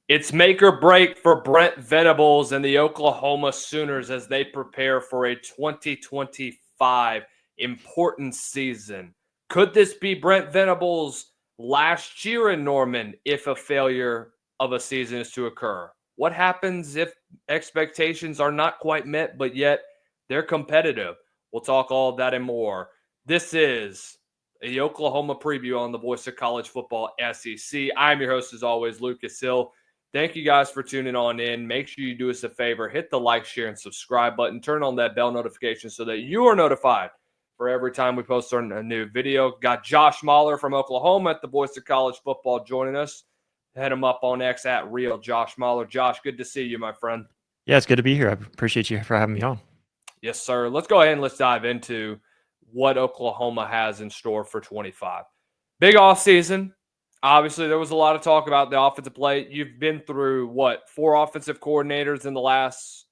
It's make or break for Brent Venables and the Oklahoma Sooners as they prepare for a 2025 important season. Could this be Brent Venables' last year in Norman if a failure of a season is to occur? What happens if expectations are not quite met, but yet they're competitive? We'll talk all of that and more. This is the Oklahoma preview on the Voice of College Football SEC. I'm your host, as always, Lucas Hill. Thank you guys for tuning on in. Make sure you do us a favor. Hit the like, share, and subscribe button. Turn on that bell notification so that you are notified for every time we post a new video. Got Josh Mahler from Oklahoma at the Voice of College Football joining us. Head him up on X at Real Josh Mahler. Josh, good to see you, my friend. Yeah, it's good to be here. I appreciate you for having me on. Yes, sir. Let's go ahead and let's dive into what Oklahoma has in store for 25. Big off season. Obviously, there was a lot of talk about the offensive play. You've been through, 4 offensive coordinators in the last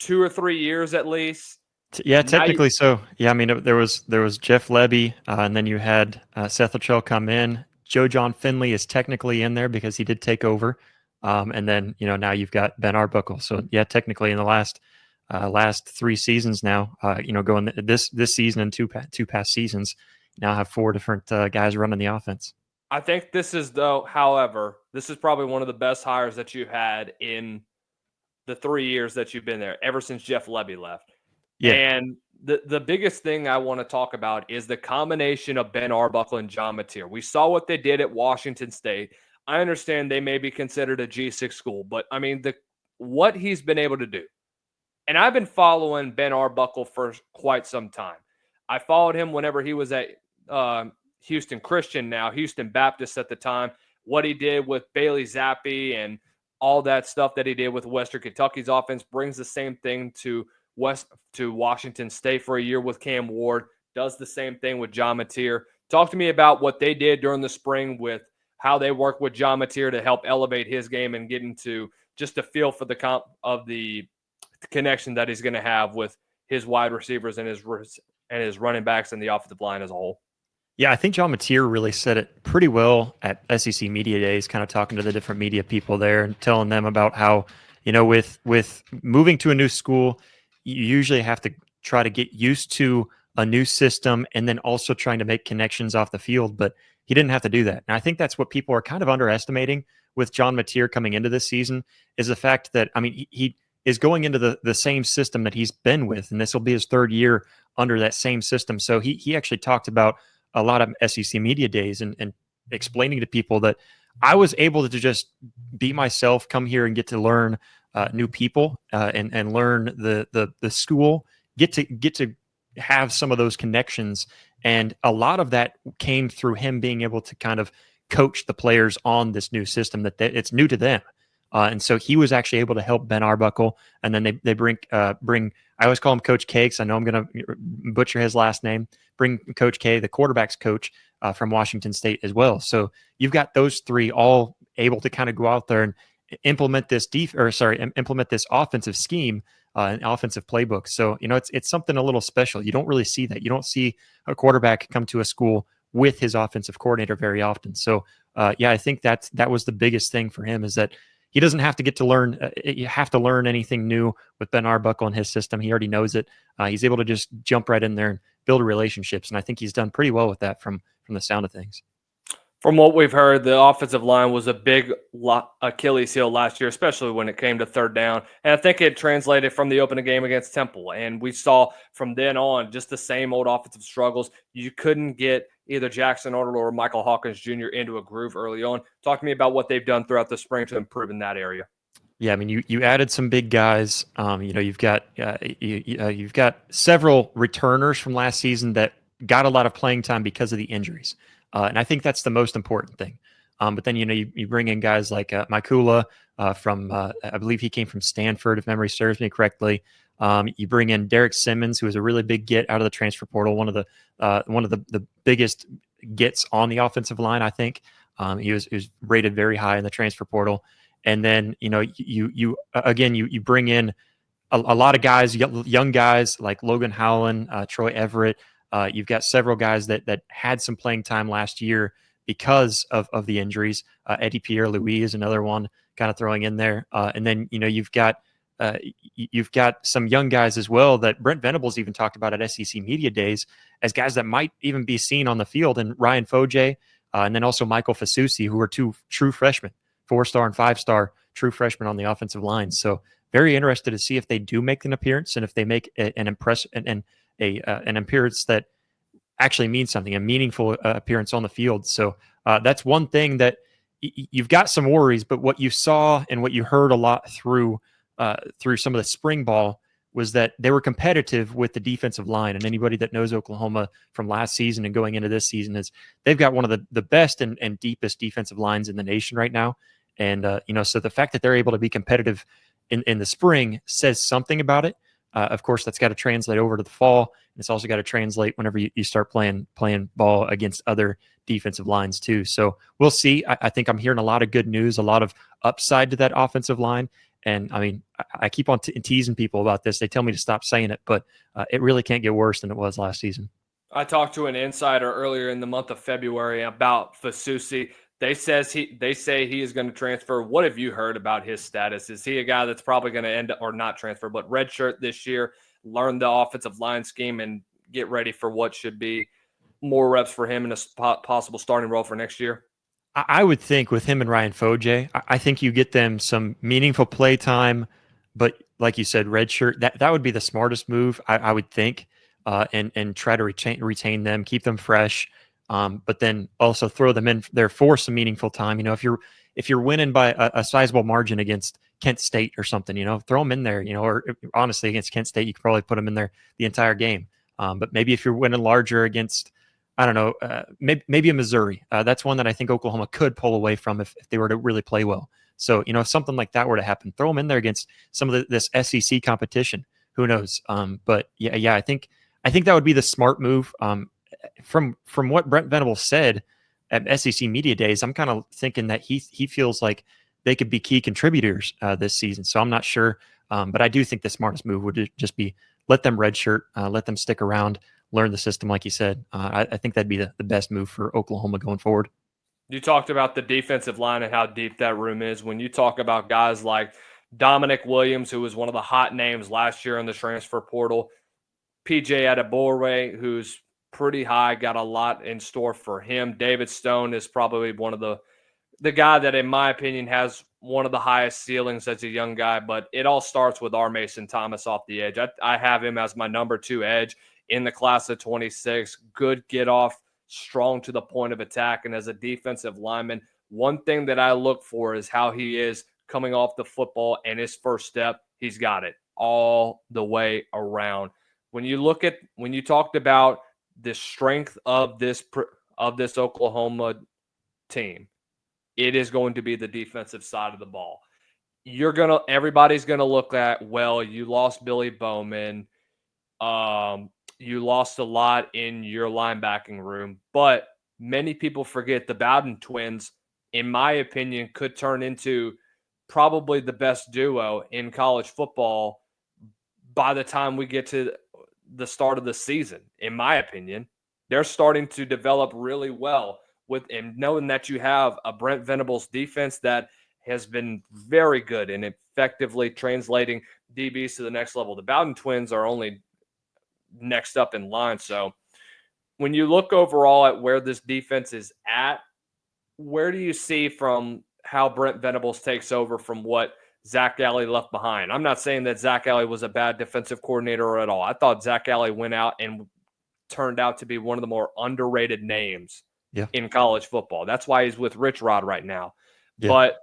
2 or 3 years at least? Yeah, technically so. Yeah, I mean, there was Jeff Lebby, and then you had Seth Luttrell come in. Joe John Finley is technically in there because he did take over. And then, now you've got Ben Arbuckle. So, yeah, technically in the last 3 seasons now, going this season and two past seasons, now have 4 different guys running the offense. I think this is, however, this is probably one of the best hires that you've had in the 3 years that you've been there, ever since Jeff Lebby left. Yeah. And the biggest thing I want to talk about is the combination of Ben Arbuckle and John Mateer. We saw what they did at Washington State. I understand they may be considered a G6 school, but I mean, what he's been able to do. And I've been following Ben Arbuckle for quite some time. I followed him whenever he was at Houston Christian, now Houston Baptist at the time, what he did with Bailey Zappi and all that stuff that he did with Western Kentucky's offense brings the same thing to Washington State for a year with Cam Ward, does the same thing with John Mateer. Talk to me about what they did during the spring with how they worked with John Mateer to help elevate his game and get into just a feel for the connection that he's going to have with his wide receivers and his running backs and the offensive line as a whole. Yeah, I think John Mateer really said it pretty well at SEC Media Days, kind of talking to the different media people there and telling them about how, with moving to a new school, you usually have to try to get used to a new system and then also trying to make connections off the field. But he didn't have to do that. And I think that's what people are kind of underestimating with John Mateer coming into this season is the fact that, I mean, he is going into the same system that he's been with, and this will be his 3rd year under that same system. So he actually talked about a lot of SEC Media Days and explaining to people that I was able to just be myself, come here and get to learn new people and learn the school, get to have some of those connections. And a lot of that came through him being able to kind of coach the players on this new system that it's new to them. And so he was actually able to help Ben Arbuckle. And then they bring I always call him Coach K because I know I'm going to butcher his last name. Bring Coach K, the quarterback's coach from Washington State as well. So you've got those 3 all able to kind of go out there and implement this implement this offensive scheme, an offensive playbook. So, it's something a little special. You don't really see that. You don't see a quarterback come to a school with his offensive coordinator very often. So, I think that was the biggest thing for him is that he doesn't have to get to learn. You have to learn anything new with Ben Arbuckle and his system. He already knows it. He's able to just jump right in there and build relationships, and I think he's done pretty well with that from the sound of things. From what we've heard, the offensive line was a big Achilles heel last year, especially when it came to 3rd down. And I think it translated from the opening game against Temple. And we saw from then on just the same old offensive struggles. You couldn't get either Jackson Arnold or Michael Hawkins Jr. into a groove early on. Talk to me about what they've done throughout the spring to improve in that area. Yeah, I mean, you added some big guys. You've got several returners from last season that got a lot of playing time because of the injuries. And I think that's the most important thing. But then, you bring in guys like Mikula from, I believe he came from Stanford, if memory serves me correctly. You bring in Derek Simmons, who is a really big get out of the transfer portal, one of the biggest gets on the offensive line, I think. He was rated very high in the transfer portal. And then, you bring in a lot of guys, young guys like Logan Howland, Troy Everett. You've got several guys that had some playing time last year because of the injuries. Eddie Pierre-Louis is another one, kind of throwing in there, and then you've got some young guys as well that Brent Venables even talked about at SEC Media Days as guys that might even be seen on the field, and Ryan Foje, and then also Michael Fasusi, who are two true freshmen, 4-star and 5-star true freshmen on the offensive line. So very interested to see if they do make an appearance and if they make an appearance that actually means something, a meaningful appearance on the field. So that's one thing that you've got some worries, but what you saw and what you heard a lot through some of the spring ball was that they were competitive with the defensive line. And anybody that knows Oklahoma from last season and going into this season is they've got one of the best and deepest defensive lines in the nation right now. And, so the fact that they're able to be competitive in the spring says something about it. Of course, that's got to translate over to the fall. And it's also got to translate whenever you start playing ball against other defensive lines too. So we'll see. I think I'm hearing a lot of good news, a lot of upside to that offensive line. And I mean, I keep on teasing people about this. They tell me to stop saying it, but it really can't get worse than it was last season. I talked to an insider earlier in the month of February about Fasusi. They say he is going to transfer. What have you heard about his status? Is he a guy that's probably going to end up, or not transfer, but redshirt this year, learn the offensive line scheme, and get ready for what should be more reps for him in a possible starting role for next year? I would think with him and Ryan Foje, I think you get them some meaningful play time, but like you said, redshirt, that would be the smartest move, I would think, and try to retain them, keep them fresh, but then also throw them in there for some meaningful time. If you're winning by a sizable margin against Kent State or something, throw them in there. Or honestly, against Kent State, you could probably put them in there the entire game. But maybe if you're winning larger against, I don't know, maybe a Missouri. That's one that I think Oklahoma could pull away from if they were to really play well. So, if something like that were to happen, throw them in there against some of this SEC competition. Who knows? But yeah, I think that would be the smart move. From what Brent Venables said at SEC Media Days, I'm kind of thinking that he feels like they could be key contributors this season. So I'm not sure, but I do think the smartest move would just be let them redshirt, let them stick around, learn the system, like you said. I think that'd be the best move for Oklahoma going forward. You talked about the defensive line and how deep that room is. When you talk about guys like Dominic Williams, who was one of the hot names last year in the transfer portal, PJ Adebawore, who's pretty high, got a lot in store for him. David Stone is probably one of the guy that, in my opinion, has one of the highest ceilings as a young guy, but it all starts with our Mason Thomas off the edge. I have him as my number 2 edge in the class of 26. Good get off, strong to the point of attack. And as a defensive lineman, one thing that I look for is how he is coming off the football and his first step. He's got it all the way around. When you talked about the strength of this Oklahoma team, it is going to be the defensive side of the ball. Everybody's gonna look at, well, you lost Billy Bowman, you lost a lot in your linebacking room, but many people forget the Bowden twins, in my opinion, could turn into probably the best duo in college football by the time we get to the start of the season. In my opinion, they're starting to develop really well and knowing that you have a Brent Venables defense that has been very good in effectively translating DBs to the next level. The Bowden twins are only next up in line. So when you look overall at where this defense is at, where do you see from how Brent Venables takes over from what Zach Alley left behind? I'm not saying that Zach Alley was a bad defensive coordinator at all. I thought Zach Alley went out and turned out to be one of the more underrated names in college football. That's why he's with Rich Rod right now. Yeah. But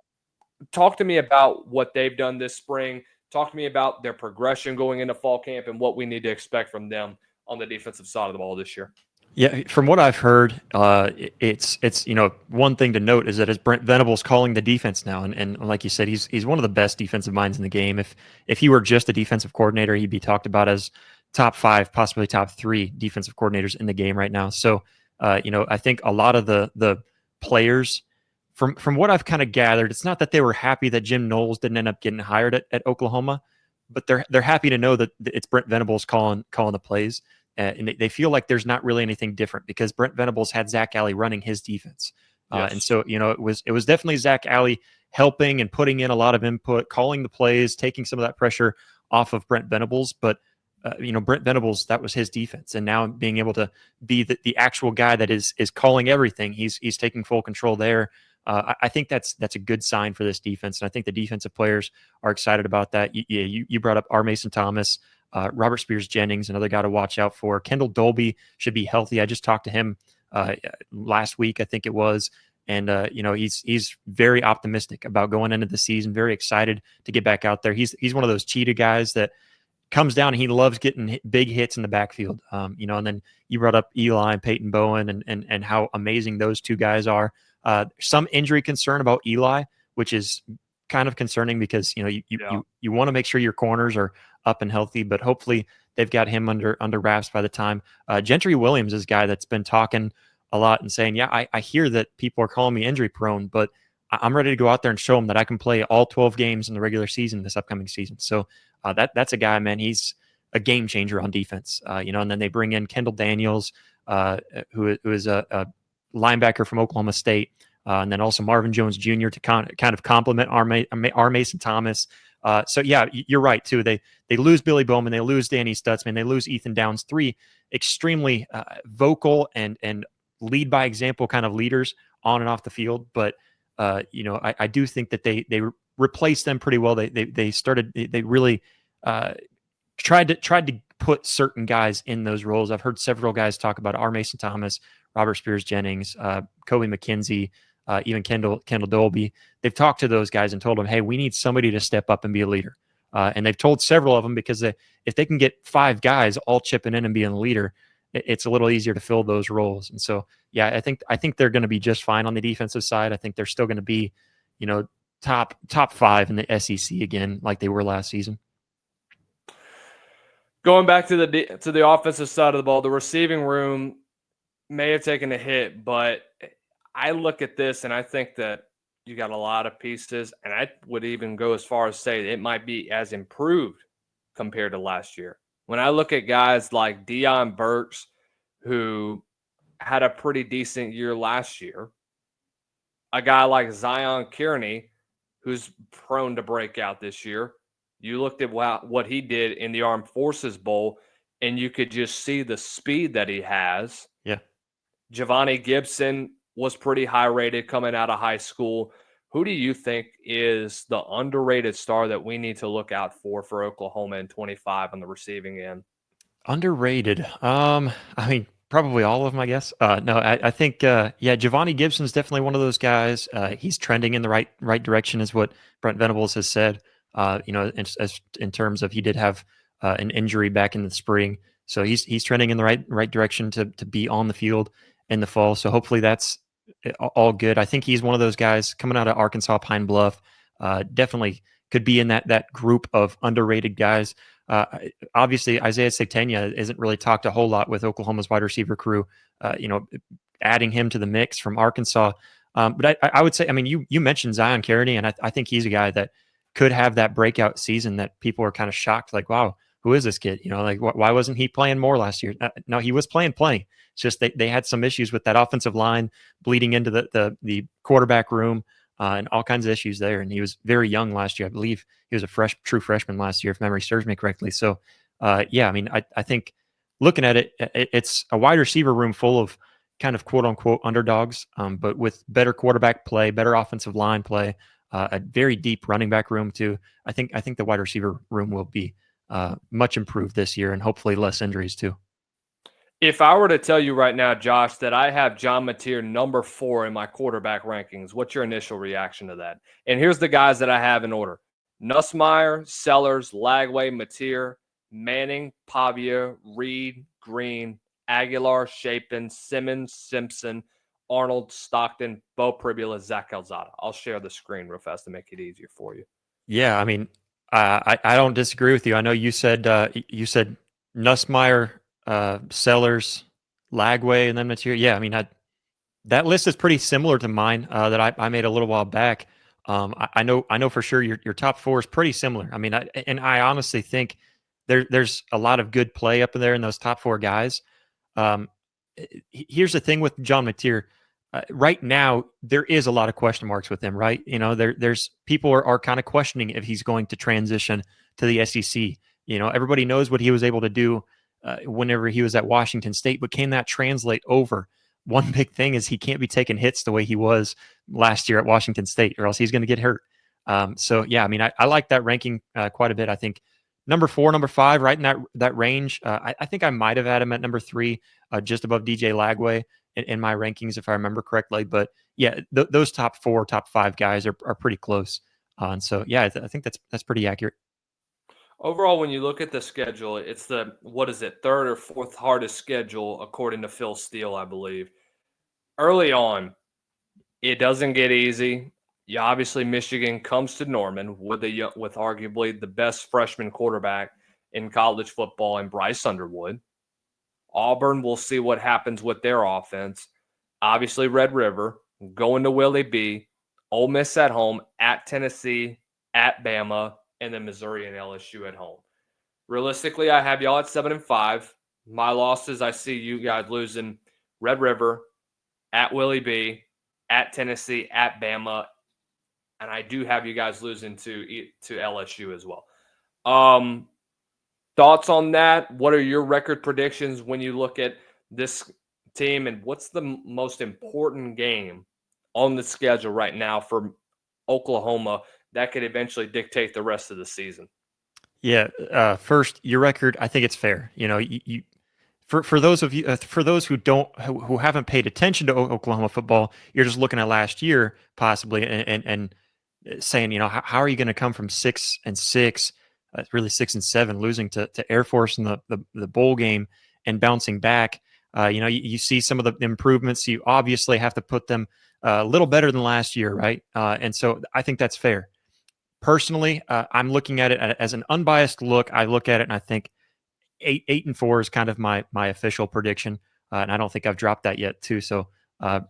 talk to me about what they've done this spring. Talk to me about their progression going into fall camp and what we need to expect from them on the defensive side of the ball this year. Yeah, from what I've heard, it's one thing to note is that it's Brent Venables calling the defense now, and like you said, he's one of the best defensive minds in the game. If he were just a defensive coordinator, he'd be talked about as top 5, possibly top 3 defensive coordinators in the game right now. So, I think a lot of the players, from what I've kind of gathered, it's not that they were happy that Jim Knowles didn't end up getting hired at Oklahoma, but they're happy to know that it's Brent Venables calling the plays. And they feel like there's not really anything different because Brent Venables had Zach Alley running his defense. Yes. And so, it was definitely Zach Alley helping and putting in a lot of input, calling the plays, taking some of that pressure off of Brent Venables. But Brent Venables, that was his defense, and now being able to be the actual guy that is calling everything, he's taking full control there. I think that's a good sign for this defense, and I think the defensive players are excited about that. You brought up R. Mason Thomas, Robert Spears Jennings, another guy to watch out for. Kendall Dolby should be healthy. I just talked to him last week, I think it was, and he's very optimistic about going into the season. Very excited to get back out there. He's one of those cheetah guys that comes down and he loves getting big hits in the backfield. And then you brought up Eli and Peyton Bowen and how amazing those two guys are. Some injury concern about Eli, which is kind of concerning because you want to make sure your corners are up and healthy, but hopefully they've got him under wraps by the time. Gentry Williams is a guy that's been talking a lot and saying, I hear that people are calling me injury prone, but I'm ready to go out there and show them that I can play all 12 games in the regular season this upcoming season. So that's a guy, man. He's a game changer on defense. And then they bring in Kendall Daniels, who is a linebacker from Oklahoma State, and then also Marvin Jones Jr. to kind of complement R. Mason Thomas. So you're right too. They lose Billy Bowman, they lose Danny Stutzman, they lose Ethan Downs, three extremely vocal and lead by example kind of leaders on and off the field. But I do think that they replaced them pretty well. They really tried to put certain guys in those roles. I've heard several guys talk about R. Mason Thomas, Robert Spears Jennings, Kobe McKenzie, even Kendall Dolby. They've talked to those guys and told them, hey, we need somebody to step up and be a leader. And they've told several of them because if they can get 5 guys all chipping in and being a leader, it's a little easier to fill those roles. And so, I think they're going to be just fine on the defensive side. I think they're still going to be, top 5 in the SEC again, like they were last season. Going back to the offensive side of the ball, the receiving room may have taken a hit, but I look at this and I think that you got a lot of pieces, and I would even go as far as say it might be as improved compared to last year. When I look at guys like Deion Burks, who had a pretty decent year last year, a guy like Zion Kearney, who's prone to break out this year. You looked at what he did in the Armed Forces Bowl, and you could just see the speed that he has. Yeah. Giovanni Gibson was pretty high rated coming out of high school. Who do you think is the underrated star that we need to look out for Oklahoma in 25 on the receiving end? Underrated. Probably all of them, I guess. No, I think, Giovanni Gibson's definitely one of those guys. He's trending in the right direction, is what Brent Venables has said. In terms of he did have an injury back in the spring, so he's trending in the right direction to be on the field in the fall. So hopefully that's all good. I think he's one of those guys coming out of Arkansas Pine Bluff. Definitely could be in that group of underrated guys. Obviously, Isaiah Satania isn't really talked a whole lot with Oklahoma's wide receiver crew. Adding him to the mix from Arkansas. But I would say, you mentioned Zion Kearney, and I think he's a guy that could have that breakout season that people are kind of shocked, like, wow, who is this kid? Why wasn't he playing more last year? No, he was playing plenty. It's just they had some issues with that offensive line bleeding into the quarterback room. And all kinds of issues there. And he was very young last year. I believe he was a true freshman last year, if memory serves me correctly. So, I think looking at it, it's a wide receiver room full of kind of quote unquote underdogs, but with better quarterback play, better offensive line play, a very deep running back room too. I think the wide receiver room will be much improved this year, and hopefully less injuries too. If I were to tell you right now, Josh, that I have John Mateer number 4 in my quarterback rankings, what's your initial reaction to that? And here's the guys that I have in order: Nussmeier, Sellers, Lagway, Mateer, Manning, Pavia, Reed, Green, Aguilar, Shapin, Simmons, Simpson, Arnold, Stockton, Bo Pribula, Zach Calzada. I'll share the screen real fast to make it easier for you. Yeah, I don't disagree with you. I know you said Nussmeier, Sellers, Lagway, and then Mateer. Yeah, that list is pretty similar to mine that I made a little while back. I know for sure your top 4 is pretty similar. I honestly think there's a lot of good play up in there in those top 4 guys. Here's the thing with John Mateer. right now there is a lot of question marks with him, right? There's people are kind of questioning if he's going to transition to the SEC. Everybody knows what he was able to do whenever he was at Washington State, but can that translate over? One big thing is he can't be taking hits the way he was last year at Washington State, or else he's going to get hurt. So yeah, I mean, I like that ranking quite a bit. I think number 4, number 5, right in that range. I think I might have had him at number 3, just above DJ Lagway in my rankings, if I remember correctly. But yeah, those top 4, top 5 guys are pretty close. And so yeah, I think that's pretty accurate. Overall, when you look at the schedule, it's the what is it, third or fourth hardest schedule according to Phil Steele, I believe. Early on, it doesn't get easy. Yeah, obviously Michigan comes to Norman with arguably the best freshman quarterback in college football in Bryce Underwood. Auburn, we'll see what happens with their offense. Obviously, Red River, going to Willie B, Ole Miss at home, at Tennessee, at Bama, and then Missouri and LSU at home. Realistically, I have y'all at 7-5. My losses, I see you guys losing Red River, at Willie B, at Tennessee, at Bama, and I do have you guys losing to LSU as well. Thoughts on that? What are your record predictions when you look at this team, and what's the most important game on the schedule right now for Oklahoma that could eventually dictate the rest of the season? Yeah. First, your record, I think it's fair. For those of you, for those who haven't paid attention to Oklahoma football, you're just looking at last year possibly and saying, how are you going to come from 6-6, really 6-7, losing to Air Force in the bowl game and bouncing back. You see some of the improvements. You obviously have to put them a little better than last year, right? And so I think that's fair. Personally, I'm looking at it as an unbiased look. I look at it and I think 8-4 is kind of my official prediction, and I don't think I've dropped that yet too. So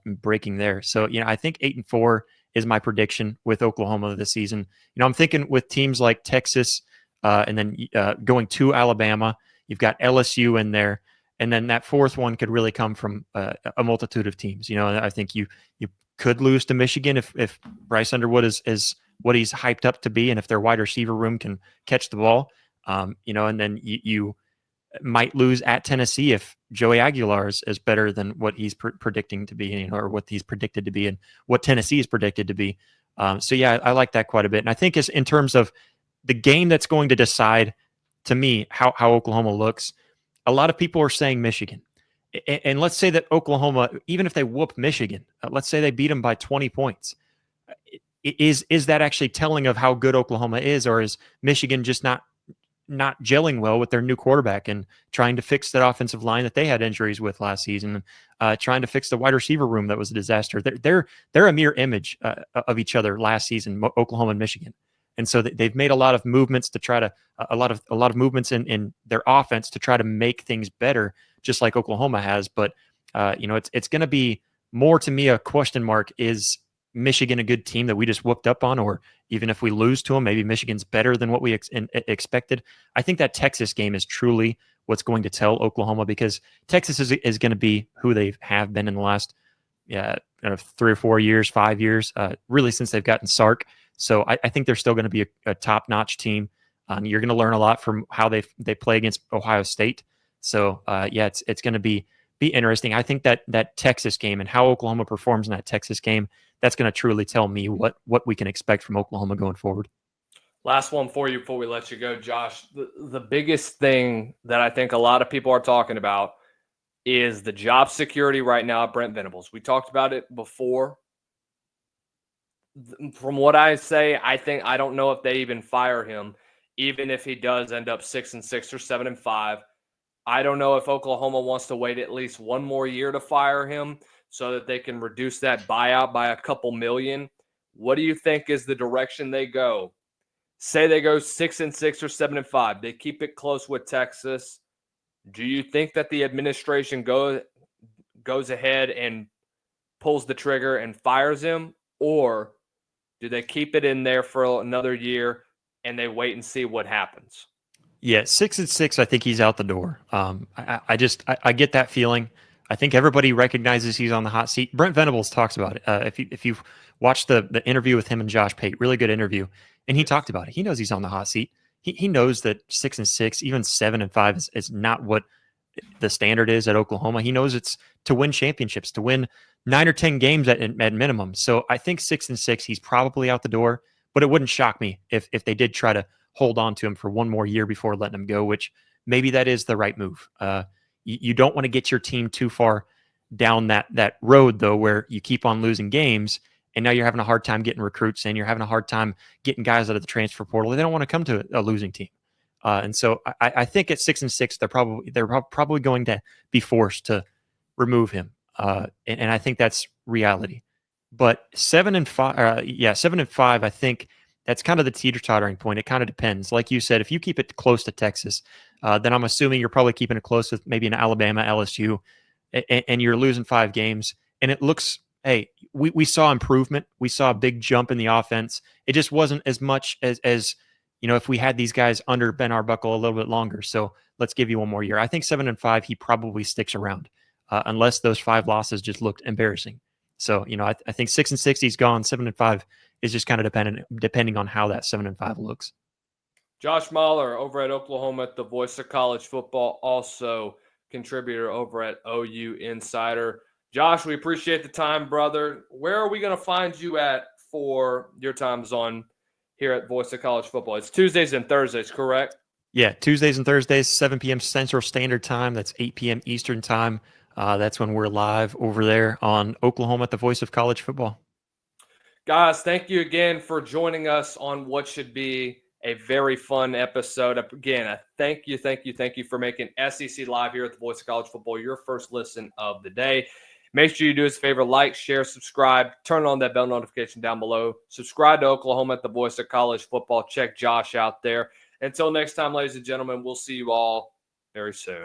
breaking there. So I think 8-4 is my prediction with Oklahoma this season. I'm thinking with teams like Texas, and then going to Alabama. You've got LSU in there, and then that fourth one could really come from a multitude of teams. I think you could lose to Michigan if Bryce Underwood is what he's hyped up to be, and if their wide receiver room can catch the ball. And then you might lose at Tennessee if Joey Aguilar is better than what he's predicting to be, or what he's predicted to be, and what Tennessee is predicted to be. So yeah, I like that quite a bit. And I think in terms of the game that's going to decide, to me, how Oklahoma looks, a lot of people are saying Michigan. And let's say that Oklahoma, even if they whoop Michigan, let's say they beat them by 20 points. Is that actually telling of how good Oklahoma is, or is Michigan just not gelling well with their new quarterback and trying to fix that offensive line that they had injuries with last season, trying to fix the wide receiver room that was a disaster? They're a mirror image of each other last season, Oklahoma and Michigan. And so they've made a lot of movements to try to a lot of movements in their offense to try to make things better, just like Oklahoma has. But it's going to be more, to me, a question mark. Is Michigan a good team that we just whooped up on? Or even if we lose to them, maybe Michigan's better than what we expected. I think that Texas game is truly what's going to tell Oklahoma, because Texas is going to be who they have been in the last 3 or 4 years, 5 years, really since they've gotten Sark. So I think they're still going to be a top-notch team. You're going to learn a lot from how they play against Ohio State. So it's going to be interesting. I think that Texas game and how Oklahoma performs in that Texas game, that's going to truly tell me what we can expect from Oklahoma going forward. Last one for you before we let you go, Josh. The biggest thing that I think a lot of people are talking about is the job security right now at Brent Venables. We talked about it before. From what I say, I don't know if they even fire him, even if he does end up 6-6 or 7-5. I don't know if Oklahoma wants to wait at least one more year to fire him so that they can reduce that buyout by a couple million. What do you think is the direction they go? Say they go 6-6 or 7-5. They keep it close with Texas. Do you think that the administration goes ahead and pulls the trigger and fires him, or do they keep it in there for another year and they wait and see what happens? Yeah, 6-6. I think he's out the door. I get that feeling. I think everybody recognizes he's on the hot seat. Brent Venables talks about it. If you watch the interview with him and Josh Pate, really good interview, and he talked about it. He knows he's on the hot seat. He knows that 6-6, even 7-5 is not what the standard is at Oklahoma. He knows it's to win championships, to win 9 or 10 games at minimum. So I think 6-6, he's probably out the door. But it wouldn't shock me if they did try to hold on to him for one more year before letting him go, which maybe that is the right move. You don't want to get your team too far down that road, though, where you keep on losing games, and now you're having a hard time getting recruits and you're having a hard time getting guys out of the transfer portal. They don't want to come to a losing team. And so I think at 6-6, they're probably going to be forced to remove him. And I think that's reality. But 7-5, 7-5, I think that's kind of the teeter-tottering point. It kind of depends. Like you said, if you keep it close to Texas, then I'm assuming you're probably keeping it close with maybe an Alabama, LSU, and you're losing 5 games. And it looks, hey, we saw improvement. We saw a big jump in the offense. It just wasn't as much as if we had these guys under Ben Arbuckle a little bit longer. So let's give you one more year. I think 7-5, he probably sticks around unless those 5 losses just looked embarrassing. So, I think 6-6, he's gone. 7-5 is just kind of depending on how that 7-5 looks. Josh Mahler over at Oklahoma at the Voice of College Football, also contributor over at OU Insider. Josh, we appreciate the time, brother. Where are we going to find you at for your times on here at Voice of College Football? It's Tuesdays and Thursdays, correct? Yeah, Tuesdays and Thursdays, 7 p.m. Central Standard Time. That's 8 p.m. Eastern Time. That's when we're live over there on Oklahoma at the Voice of College Football. Guys, thank you again for joining us on what should be a very fun episode. Again, thank you for making SEC Live here at the Voice of College Football your first listen of the day. Make sure you do us a favor, like, share, subscribe, turn on that bell notification down below. Subscribe to Oklahoma at the Voice of College Football. Check Josh out there. Until next time, ladies and gentlemen, we'll see you all very soon.